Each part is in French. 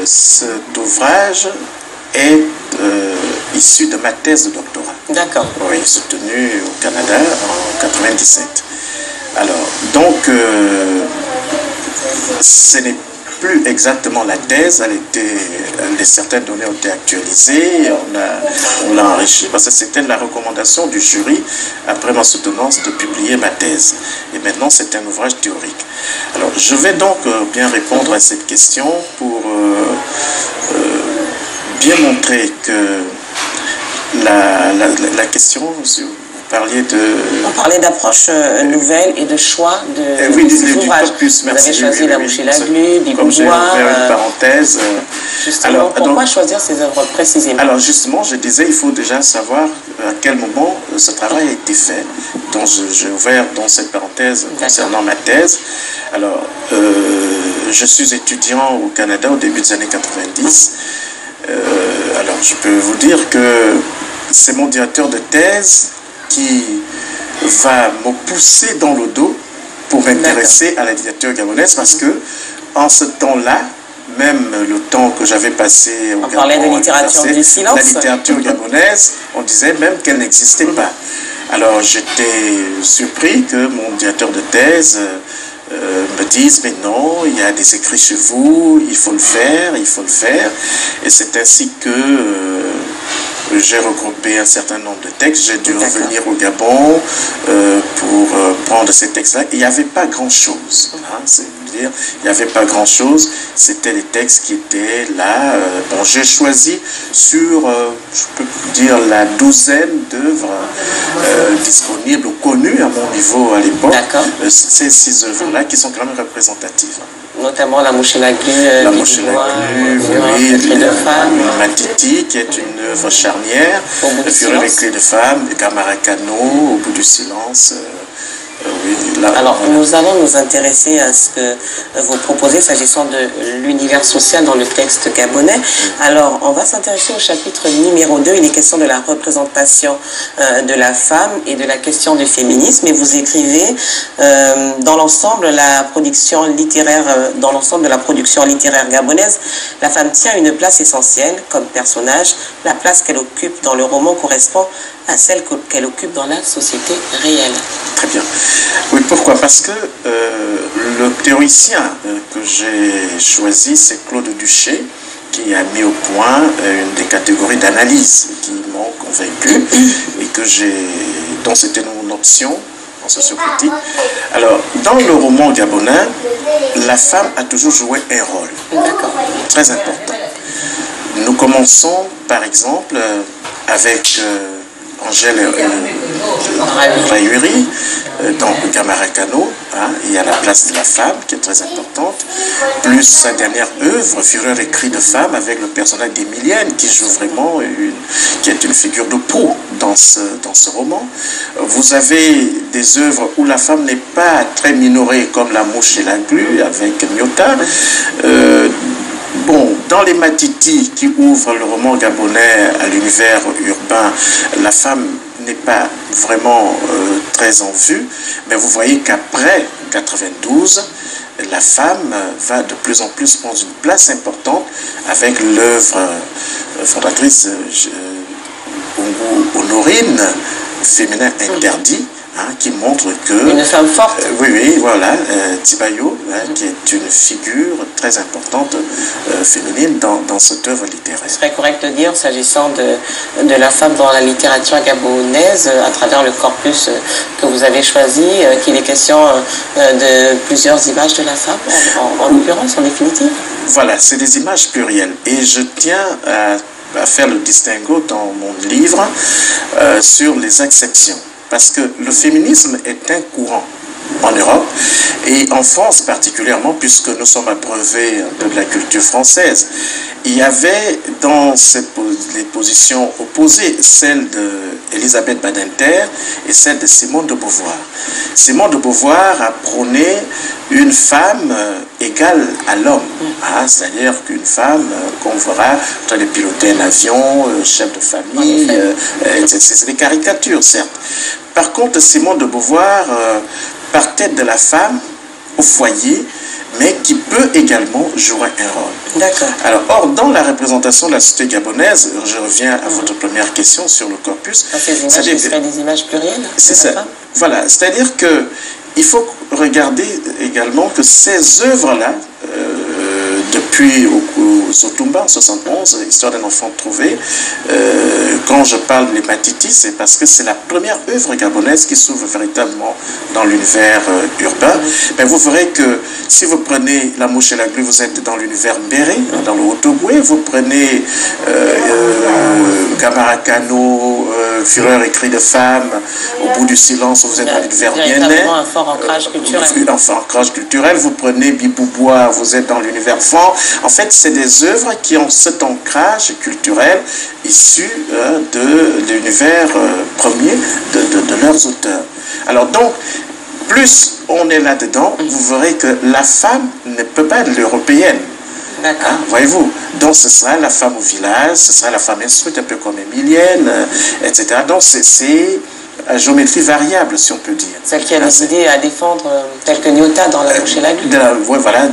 Cet ouvrage est issu de ma thèse de doctorat. D'accord. Oui, soutenue au Canada en 97. Alors, donc, ce n'est plus exactement la thèse, certaines données ont été actualisées, on l'a enrichi, parce que c'était la recommandation du jury, après ma soutenance, de publier ma thèse. Et maintenant, c'est un ouvrage théorique. Alors, je vais donc bien répondre à cette question pour bien montrer que la question, vous parliez de... On parlait d'approche nouvelle et de choix de oui, du ouvrage. Vous avez choisi La Mouche et la Glu, Biboubois. Comme j'ai ouvert une parenthèse. Justement, pourquoi choisir ces œuvres précisément? Alors justement, je disais, il faut déjà savoir à quel moment ce travail a été fait. Donc j'ai ouvert dans cette parenthèse concernant ma thèse. Alors, je suis étudiant au Canada au début des années 90. Alors, je peux vous dire que c'est mon directeur de thèse qui va me pousser dans le dos pour m'intéresser à la littérature gabonaise, parce que en ce temps-là, même le temps que j'avais passé au Gabon, parlait de littérature du silence. La littérature gabonaise, on disait même qu'elle n'existait pas. Alors j'étais surpris que mon directeur de thèse me dise, mais non, il y a des écrits chez vous, il faut le faire, il faut le faire. Et c'est ainsi que j'ai regroupé un certain nombre de textes. J'ai dû revenir au Gabon pour prendre ces textes-là. Il n'y avait pas grand-chose. Hein, c'est-à-dire, il n'y avait pas grand-chose. C'était les textes qui étaient là. Bon, j'ai choisi sur, je peux dire, la douzaine d'œuvres disponibles ou connues à mon niveau à l'époque. Ces 6 œuvres-là qui sont quand même représentatives. Notamment La Mouche et la Glu, La Mouche et la Glu, oui, Matiti, qui est une œuvre charnière, Le Fureur et Clé de Femme, Camarakano, Au bout du silence. Oui, là, alors, nous allons nous intéresser à ce que vous proposez s'agissant de l'univers social dans le texte gabonais. Alors, on va s'intéresser au chapitre numéro 2. Il est question de la représentation de la femme et de la question du féminisme. Et vous écrivez, dans l'ensemble de la production littéraire gabonaise, la femme tient une place essentielle comme personnage. La place qu'elle occupe dans le roman correspond à celle qu'elle occupe dans la société réelle. Très bien. Oui, pourquoi? Parce que le théoricien que j'ai choisi, c'est Claude Duché, qui a mis au point une des catégories d'analyse qui m'ont convaincu et dont c'était mon option en sociocritique. Alors, dans le roman gabonais, la femme a toujours joué un rôle très important. Nous commençons, par exemple, avec Angèle Rayuri, donc Camarakano, hein, il y a la place de la femme qui est très importante, plus sa dernière œuvre, Fureur et Cri de Femme, avec le personnage d'Emilienne qui joue vraiment qui est une figure de proue dans ce roman. Vous avez des œuvres où la femme n'est pas très minorée, comme La Mouche et la Glu avec Nyota. Bon, dans les Matiti qui ouvrent le roman gabonais à l'univers urbain, la femme n'est pas vraiment très en vue, mais vous voyez qu'après 92, la femme va de plus en plus prendre une place importante avec l'œuvre fondatrice Honorine, Féminin interdit, hein, qui montre que... Une femme forte. Oui, voilà, Tibayo, hein, qui est une figure très importante féminine dans cette œuvre littéraire. Ce serait correct de dire, s'agissant de la femme dans la littérature gabonaise, à travers le corpus que vous avez choisi, qu'il est question de plusieurs images de la femme, en l'occurrence, en définitive. Voilà, c'est des images plurielles. Et je tiens à faire le distinguo dans mon livre sur les exceptions. Parce que le féminisme est un courant en Europe et en France particulièrement, puisque nous sommes abreuvés un peu de la culture française. Il y avait dans les positions opposées, celle d'Elisabeth Badinter et celle de Simone de Beauvoir. Simone de Beauvoir a prôné une femme égale à l'homme, hein, c'est-à-dire qu'une femme qu'on verra en train de piloter un avion, chef de famille, c'est des caricatures certes. Par contre, Simone de Beauvoir partait de la femme au foyer, mais qui peut également jouer un rôle. D'accord. Alors, or, dans la représentation de la société gabonaise, je reviens à votre première question sur le corpus. Ces images seraient des images plurielles? C'est ça. Voilà, c'est-à-dire que il faut regarder également que ces œuvres-là, depuis Sotumba en 71, Histoire d'un enfant trouvé, quand je parle de l'hépatitis, c'est parce que c'est la première œuvre gabonaise qui s'ouvre véritablement dans l'univers urbain. Mais vous verrez que si vous prenez La Mouche et la Glu, vous êtes dans l'univers Mbéré, dans le Haut-Ogooué. Vous prenez Gamarakano, Fureur et Cris de femme, Au bout du silence, vous êtes dans l'univers Bien-Né. Un fort ancrage culturel. Un fort ancrage culturel. Vous prenez Biboubois, vous êtes dans l'univers Fan. En fait, c'est des œuvres qui ont cet ancrage culturel issu de l'univers premier de leurs auteurs. Alors donc, plus on est là-dedans, vous verrez que la femme ne peut pas être l'européenne. D'accord. Voyez-vous, donc ce sera la femme au village, ce sera la femme instruite, un peu comme Emilienne, etc. Donc c'est à géométrie variable, si on peut dire. Celle qui a décidé à défendre, telle que Nyota dans La Mouche et la Glu. Voilà,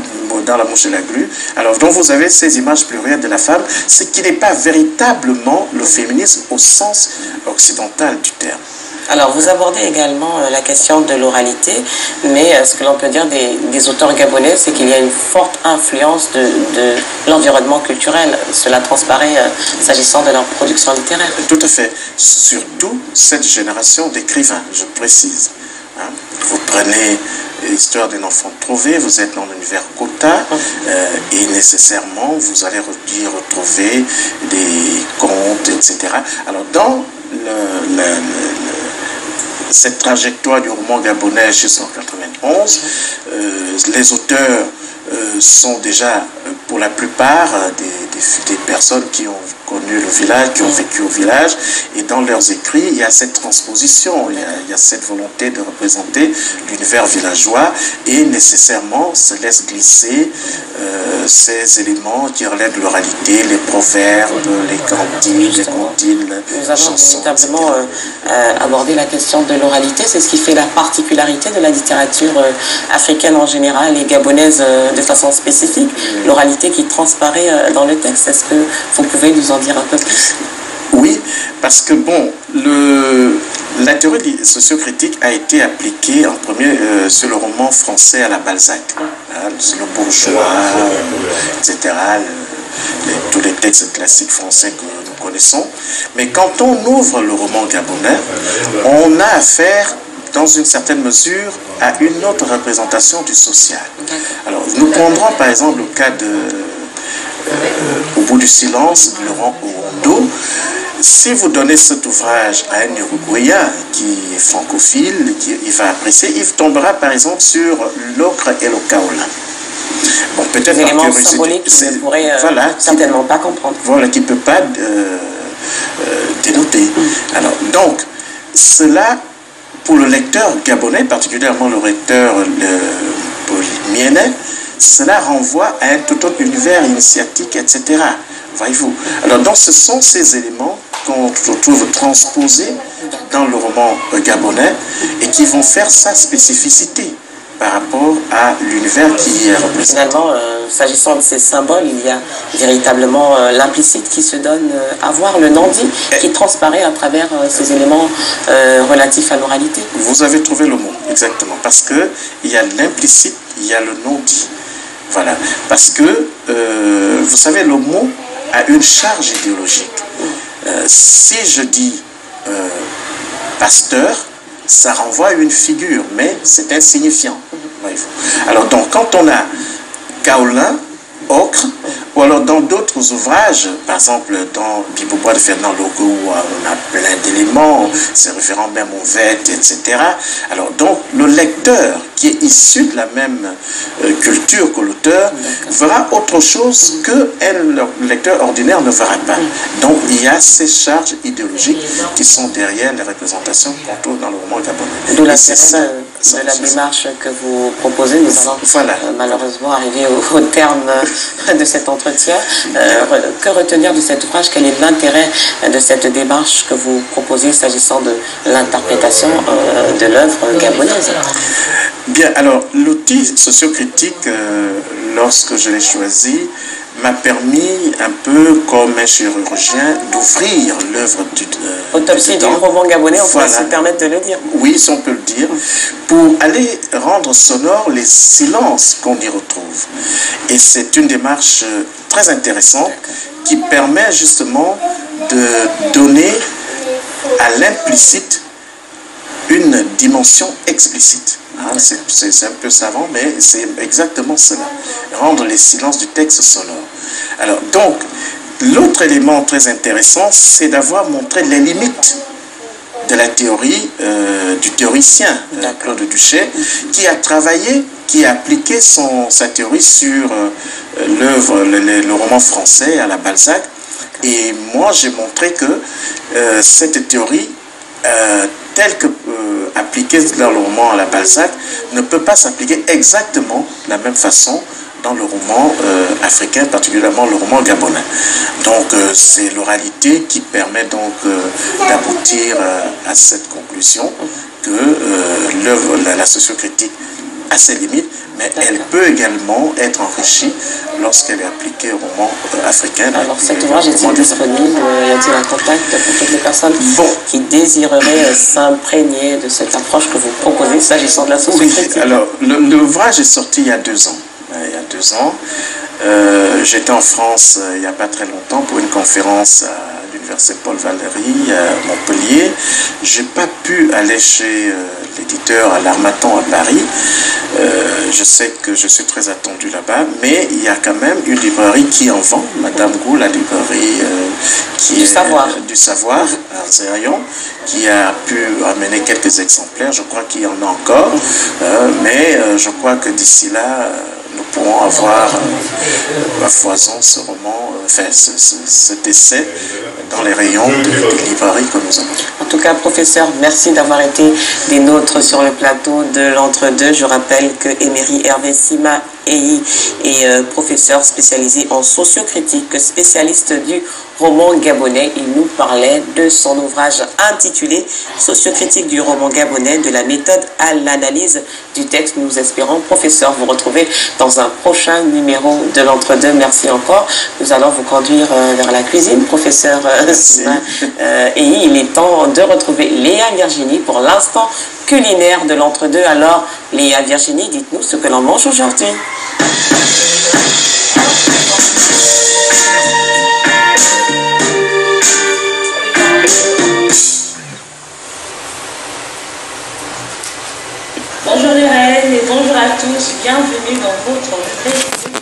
dans La Mouche et la Glu. Alors, donc vous avez ces images plurielles de la femme, ce qui n'est pas véritablement le féminisme au sens occidental du terme. Alors, vous abordez également la question de l'oralité, mais ce que l'on peut dire des auteurs gabonais, c'est qu'il y a une forte influence de l'environnement culturel. Cela transparaît s'agissant de leur production littéraire. Tout à fait. Surtout cette génération d'écrivains, je précise. Vous prenez Histoire d'un enfant trouvé, vous êtes dans l'univers Kota, et nécessairement, vous allez y retrouver des contes, etc. Alors, dans cette trajectoire du roman gabonais jusqu'en 1991, les auteurs sont déjà, pour la plupart, des personnes qui ont connu le village, qui ont vécu au village, et dans leurs écrits, il y a cette transposition, il y a cette volonté de représenter l'univers villageois, et nécessairement se laisse glisser ces éléments qui relèvent de l'oralité, les proverbes, les cantines, les comptines, nous avons véritablement abordé la question de l'oralité, c'est ce qui fait la particularité de la littérature africaine en général et gabonaise de façon spécifique, l'oralité qui transparaît dans le texte. Est-ce que vous pouvez nous en dire un peu plus? Oui, parce que bon, la théorie sociocritique a été appliquée en premier sur le roman français à la Balzac, le bourgeois, etc., tous les textes classiques français que nous connaissons. Mais quand on ouvre le roman gabonais, on a affaire, dans une certaine mesure, à une autre représentation du social. Alors, nous prendrons par exemple le cas de Au bout du silence, de Laurent Ouondo. Si vous donnez cet ouvrage à un Uruguayen qui est francophile, il va apprécier, il tombera par exemple sur l'ocre et le kaolin. Bon, peut-être par curiosité, qu'il ne pourrait certainement pas comprendre. Voilà, qui ne peut pas dénoter. Alors, donc, cela, pour le lecteur gabonais, particulièrement le lecteur mienais, cela renvoie à un tout autre univers initiatique, etc. Voyez-vous. Alors, donc, ce sont ces éléments qu'on retrouve transposés dans le roman gabonais et qui vont faire sa spécificité par rapport à l'univers qui est représenté. Finalement, s'agissant de ces symboles, il y a véritablement l'implicite qui se donne à voir, le non-dit, qui transparaît à travers ces éléments relatifs à l'oralité. Vous avez trouvé le mot, exactement, parce qu'il y a l'implicite, il y a le non-dit. Voilà, parce que, vous savez, le mot a une charge idéologique. Si je dis pasteur, ça renvoie à une figure, mais c'est insignifiant. Alors, donc, quand on a kaolin, ocre, ou alors dans d'autres ouvrages, par exemple dans Biboubois de Fernand Logo, où on a plein d'éléments, c'est référent même aux vêtements, etc. Alors, donc, le lecteur qui est issu de la même culture que l'auteur verra autre chose que le lecteur ordinaire ne verra pas. Donc, il y a ces charges idéologiques qui sont derrière les représentations qu'on trouve dans le roman gabonais. D'où l'intérêt de la démarche que vous proposez. Nous allons malheureusement arriver au terme de cet entretien. Que retenir de cet ouvrage? Quel est l'intérêt de cette démarche que vous proposez s'agissant de l'interprétation de l'œuvre gabonaise? Bien, alors l'outil sociocritique, lorsque je l'ai choisi, m'a permis un peu comme un chirurgien d'ouvrir l'œuvre du autopsie du roman gabonais, on peut se permettre de le dire. Oui, si on peut le dire, pour aller rendre sonore les silences qu'on y retrouve. Et c'est une démarche très intéressante qui permet justement de donner à l'implicite une dimension explicite. Hein, c'est un peu savant, mais c'est exactement cela. Rendre les silences du texte sonore. Alors, donc, l'autre élément très intéressant, c'est d'avoir montré les limites de la théorie du théoricien Claude Duchet, qui a travaillé, qui a appliqué sa théorie sur l'œuvre, le roman français à la Balzac. Et moi, j'ai montré que cette théorie, telle que appliquée dans le roman à la Balzac, ne peut pas s'appliquer exactement de la même façon dans le roman africain, particulièrement le roman gabonais. Donc c'est l'oralité qui permet donc d'aboutir à cette conclusion que l'œuvre, la sociocritique a ses limites, mais elle peut également être enrichie lorsqu'elle est appliquée au roman africain. Alors cet ouvrage est-il disponible? Y a-t-il un contact pour toutes les personnes qui désireraient s'imprégner de cette approche que vous proposez s'agissant de la sociocritique? Oui, alors l'ouvrage est sorti il y a 2 ans. Il y a 2 ans. J'étais en France il n'y a pas très longtemps pour une conférence à l'université Paul Valéry à Montpellier. Je n'ai pas pu aller chez l'éditeur à l'Harmattan à Paris. Je sais que je suis très attendu là-bas, mais il y a quand même une librairie qui en vend, Madame Gou, la librairie du savoir à Zérion, qui a pu amener quelques exemplaires. Je crois qu'il y en a encore, mais je crois que d'ici là, nous pourrons avoir à foison ce roman, enfin cet essai dans les rayons des librairies que nous avons. En tout cas, professeur, merci d'avoir été des nôtres sur le plateau de l'Entre-deux. Je rappelle que Emery Hervé Sima Eyi est professeur spécialisé en sociocritique, spécialiste du roman gabonais. Il nous parlait de son ouvrage intitulé Sociocritique du roman gabonais, de la méthode à l'analyse du texte. Nous espérons, professeur, vous retrouver dans un prochain numéro de l'Entre-deux. Merci encore. Nous allons vous conduire vers la cuisine, professeur Sima Eyi. Il est temps de retrouver Léa Virginie pour l'instant culinaire de l'Entre-deux. Alors, Léa Virginie, dites-nous ce que l'on mange aujourd'hui. Bonjour les reines et bonjour à tous, bienvenue dans votre rubrique